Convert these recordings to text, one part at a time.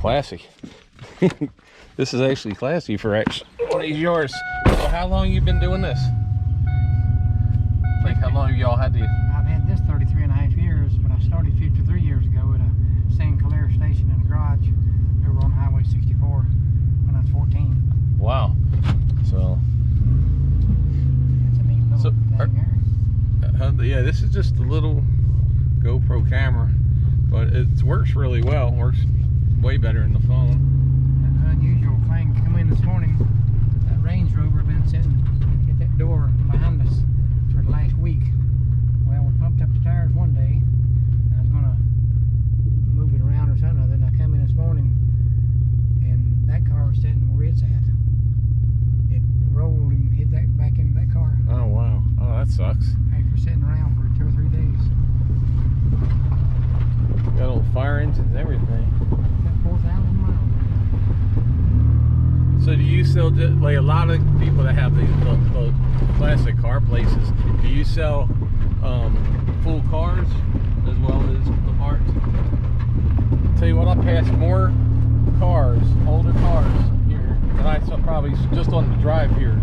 classy. This is actually classy for actually. What is yours? So how long you been doing this? Like how long y'all had to? I've had this 33.5 years, but I started 53 years ago at a St. Clair station in the garage over on Highway 64 when I was 14. Wow. So. It's a neat little thing there. Yeah, this is just a little GoPro camera, but it works really well. Works way better than the phone. An unusual thing come in this morning. That Range Rover been sitting at that door behind us for the last week. Well, we pumped up the tires one day, and I was gonna move it around or something. Then I come in this morning, and that car was sitting where it's at. It rolled and hit that back into that car. Oh wow! Oh, that sucks. After sitting around for 2 or 3 days. Got old fire engines and everything. Got 4,000 miles. So do you sell, like a lot of people that have these the classic car places, do you sell full cars as well as the parts? Tell you what, I passed more cars, older cars here than I saw probably just on the drive here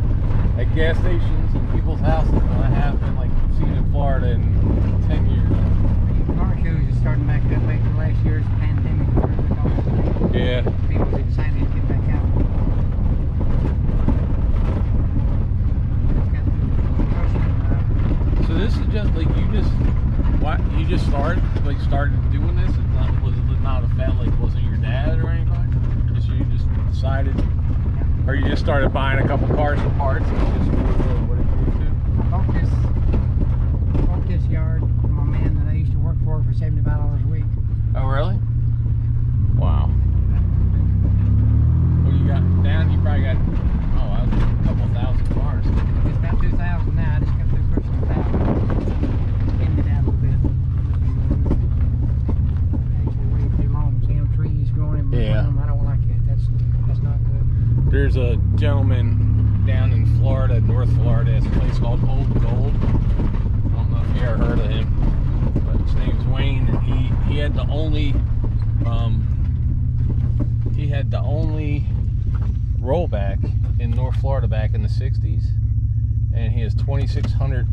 at gas stations and people's houses than I have been like seen in Florida in 10 years. Car shows are starting back up after last year's pandemic. Yeah. People excited to get back out. So this is just like you just started doing this? It's not, was it not a fat, like wasn't your dad or anybody? Just you just decided, or you just started buying a couple cars for parts and just what did you do? I bought this yard from a man that I used to work for $75 a week. Oh really? Wow. What do you got down? You probably got a couple thousand cars. It's about 2,000 now. I just got through pushing 1,000. Ended it out a little bit. Actually, way too long. See them trees growing in between them. I don't like it. That's not good. There's a gentleman down in Florida, North Florida. It's a place called Old Gold. I don't know if you ever heard of him, but his name's Wayne, and he had the only rollback in North Florida back in the 60s, and he has 2,600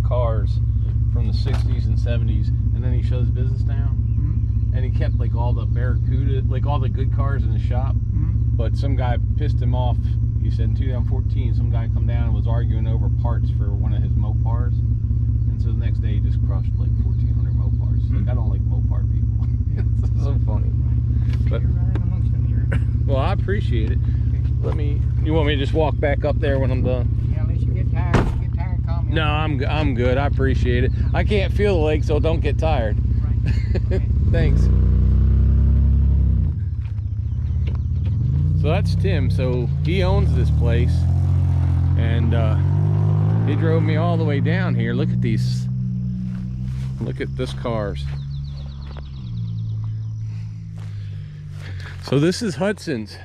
cars from the 60s and 70s, and then he shut his business down. And he kept like all the Barracuda, like all the good cars in the shop. But some guy pissed him off. He said in 2014, some guy come down and was arguing over parts for one of his Mopars. And so the next day he just crushed like 1,400 Mopars. He's like, I don't like Mopar people. It's so funny. But, You're right amongst them here. well, I appreciate it. You want me to just walk back up there when I'm done? Yeah, unless you get tired. If you get tired, call me. No, I'm good. I appreciate it. I can't feel the lake, so don't get tired. Right. Okay. Thanks. So that's Tim. So he owns this place, and he drove me all the way down here. Look at these. Look at this cars. So this is Hudson's.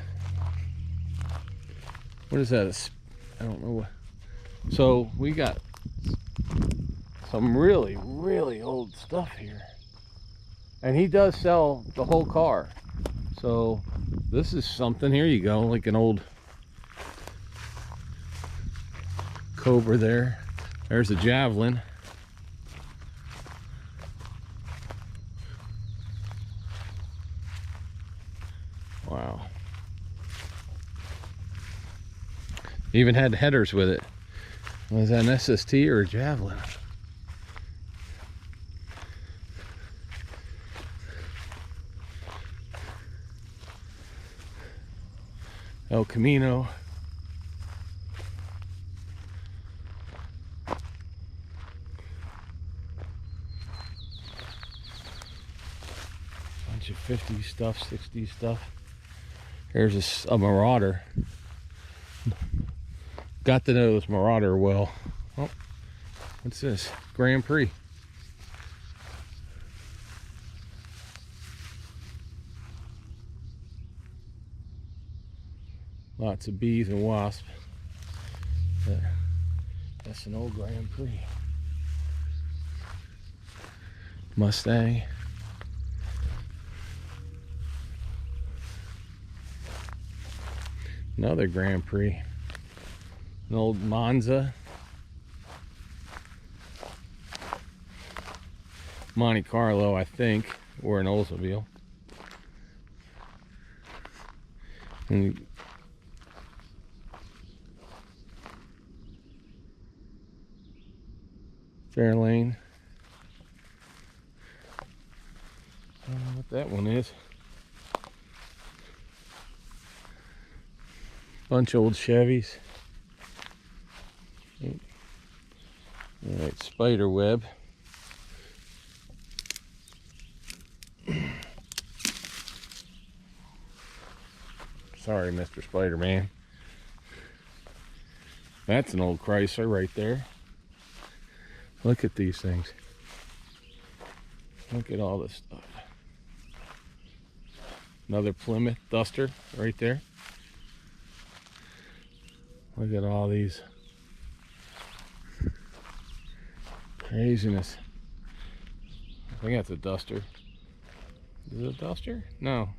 What is that? I don't know what. So we got some really, really old stuff here. And he does sell the whole car. So this is something. Here you go, like an old Cobra there. There's a Javelin. Wow. Even had headers with it. Was that an SST or a Javelin? El Camino. Bunch of 50 stuff, 60 stuff. Here's a Marauder. Got to know this Marauder well. Oh, what's this? Grand Prix. Lots of bees and wasps. That's an old Grand Prix. Mustang. Another Grand Prix. An old Monza. Monte Carlo, I think, or an Oldsmobile. And Fairlane. I don't know what that one is. Bunch of old Chevys. Alright, spider web. Sorry, Mr. Spider-Man. That's an old Chrysler right there. Look at these things. Look at all this stuff. Another Plymouth Duster right there. Look at all these. Craziness. I think that's a Duster. Is it a Duster? No.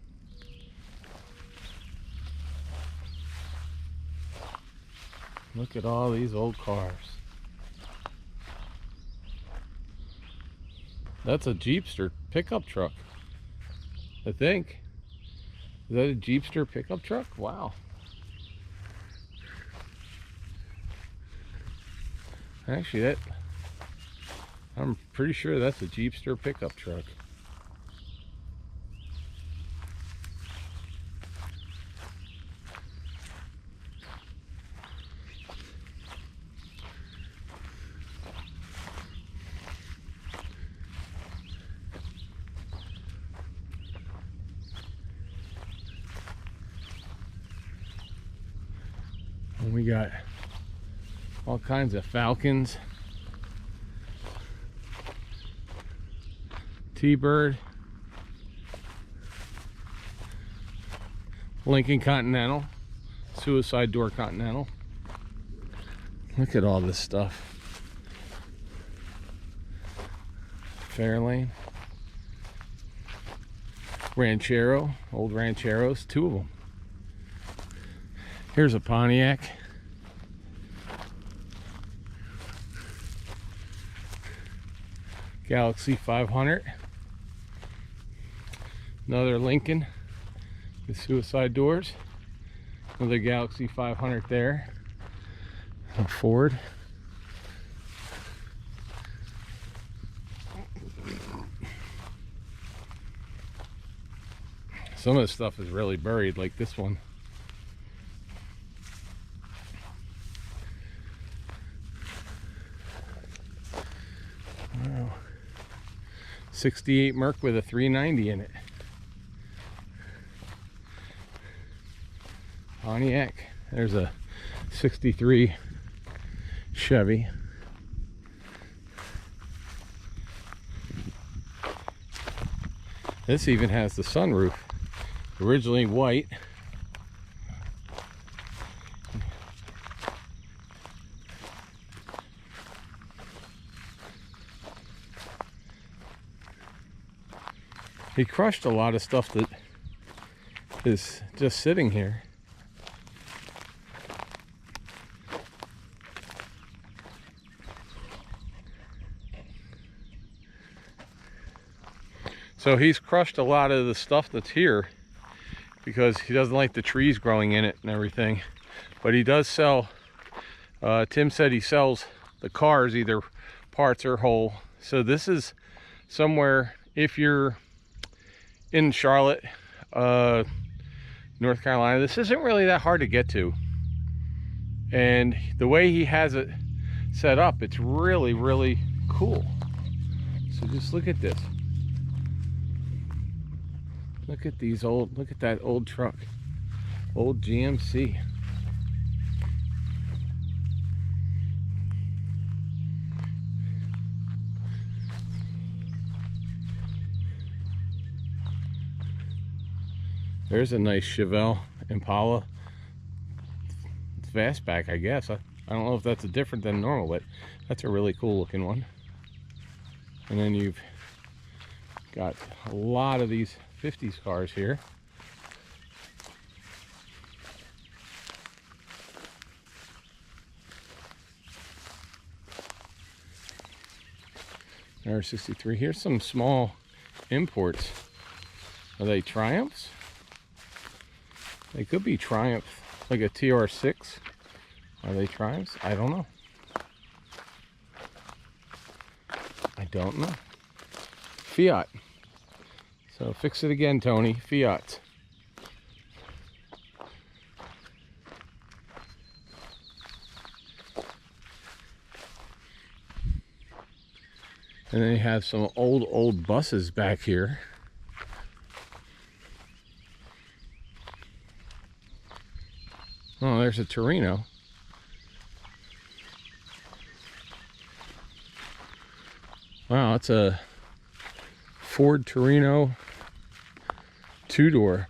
Look at all these old cars. That's a Jeepster pickup truck, I think. Is that a Jeepster pickup truck? Wow. Actually, I'm pretty sure that's a Jeepster pickup truck. And we got all kinds of Falcons, T-Bird, Lincoln Continental, Suicide Door Continental. Look at all this stuff. Fairlane, Ranchero, old Rancheros, two of them. Here's a Pontiac. Galaxy 500. Another Lincoln with suicide doors. Another Galaxy 500 there. A Ford. Some of the stuff is really buried, like this one. Wow. 68 Merc with a 390 in it. Pontiac. There's a 63 Chevy. This even has the sunroof. Originally white. He crushed a lot of stuff that is just sitting here. So he's crushed a lot of the stuff that's here because he doesn't like the trees growing in it and everything. But he does sell, Tim said he sells the cars, either parts or whole. So this is somewhere, if you're in Charlotte, North Carolina, this isn't really that hard to get to. And the way he has it set up, it's really, really cool. So just look at this. Look at these old, look at that old truck. Old GMC. There's a nice Chevelle Impala. It's fastback, I guess. I don't know if that's a different than normal, but that's a really cool looking one. And then you've got a lot of these 50s cars here. R63. Here's some small imports. Are they Triumphs? They could be Triumph, like a TR6. Are they Triumphs? I don't know. I don't know. Fiat. So fix it again, Tony. Fiat. And then you have some old buses back here. Oh, there's a Torino. Wow, it's a Ford Torino 2-door.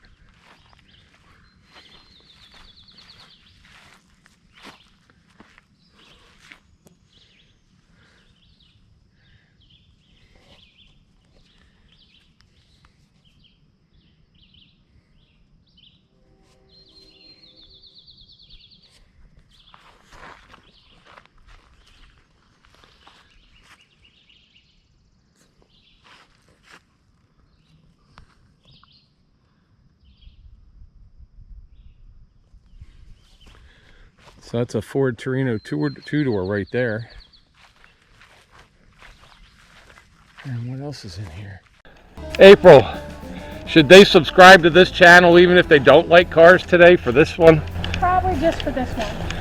So that's a Ford Torino 2-door right there. And what else is in here? April, should they subscribe to this channel even if they don't like cars today for this one? Probably just for this one.